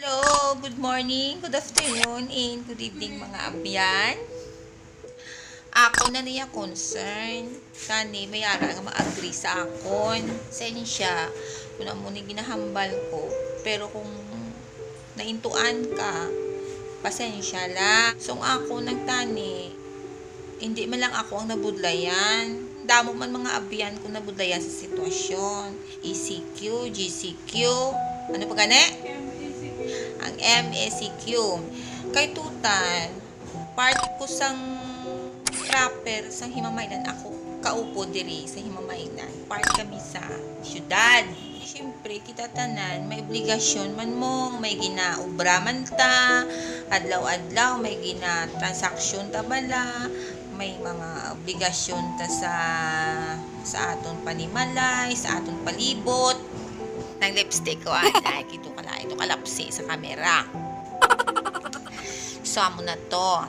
Hello, good morning, good afternoon, and good evening mga abyan. Ako na niya concern. Kani, may ara nga ma-agree sa akon. Sensya, kung na muna ginahambal ko. Pero kung naintuan ka, pasensya la. So, ako nagtani, hindi man lang ako ang nabudlayan. Damo man mga abyan kung nabudlayan sa sitwasyon. ECQ, GCQ, ano pa gani? Ang MECQ. Kay tutan, part ko sang rapper sang Himamaynan ako. Kaupo diri sa Himamaynan. Part kami sa syudad. Siyempre, kita tanan, may obligasyon man mo, may ginaubra man ta, adlaw-adlaw, may gina-transaksyon ta bala, may mga obligasyon ta sa aton panimalay, sa aton palibot, ng lipstick ko ay kito kala ito kalapsi sa kamera. So amo na to.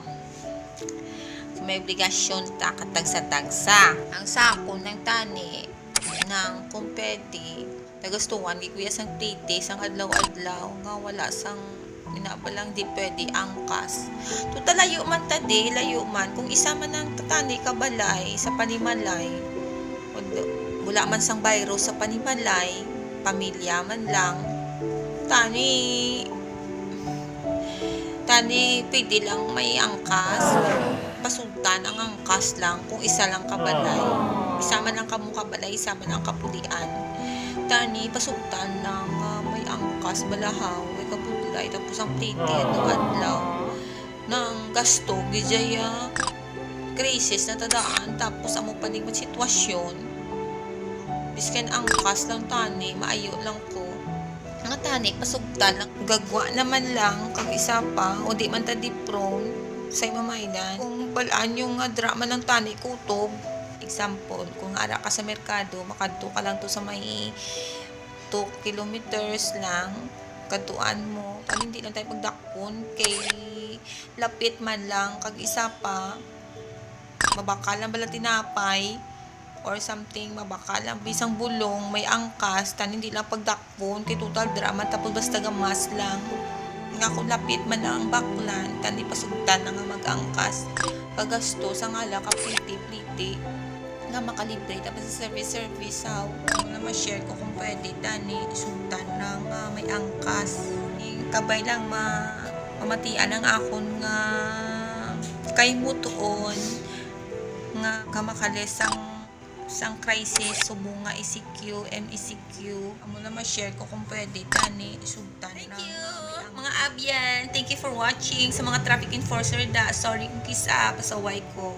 So, may obligasyon ta katagsa-tagsa. Ang sako ng tani ng kumpeti nagustuhan gi kuya sang titi sang adlaw-adlaw nga wala sang minabalang di pwede angkas. Tuta layo man ta di, layo man kung isa man ang tatani kabalay sa panimalay. Wala man sang bayro sa panimalay, pamilya man lang, tani pwede lang may angkas, pasuntan ang angkas lang kung isa lang kabalay, isa man ang kabalay, isa man ang kapulian, tani pasuntan lang may angkas balahaw, may kabudlay, tapos ang titi adlaw ng gasto gijaya crisis na tadaan, tapos amo panig man sitwasyon biskan angkas lang tani, maayo lang ko. Nga tani, pasugtan lang. Gagwa naman lang, kag isa pa, o di man ta di prone sa Himamaynan. Kung balaan yung drama ng tani kutob, example, kung ara ka sa merkado, makadto ka lang to sa may 2 kilometers lang, kaduan mo, kung hindi lang tayo pagdakpon, kay lapit man lang, kag isa pa, mabakal lang bala tinapay, or something, mabakalang bisang bulong, may angkas, tan hindi lang pagdakpon, kay total drama, tapos basta gamas lang. Nga kung lapit man lang ang baklan, tan di pasugtan na nga mag-angkas. Pagasto sa ngala, kapliti-pliti, nga makalibre, tapos sa service, how, na ma-share ko kung pwede, tani, sugtan na nga may angkas. Kabay lang mamatian ang akon nga kay mutuon, nga kamakalis sang crisis, subo nga ECQ, MECQ. Amo na ma-share ko kung pwede, tani, isugtan na. Thank you, mga abyan. Thank you for watching. Sa mga traffic enforcer sorry kung kisa, pasaway ko.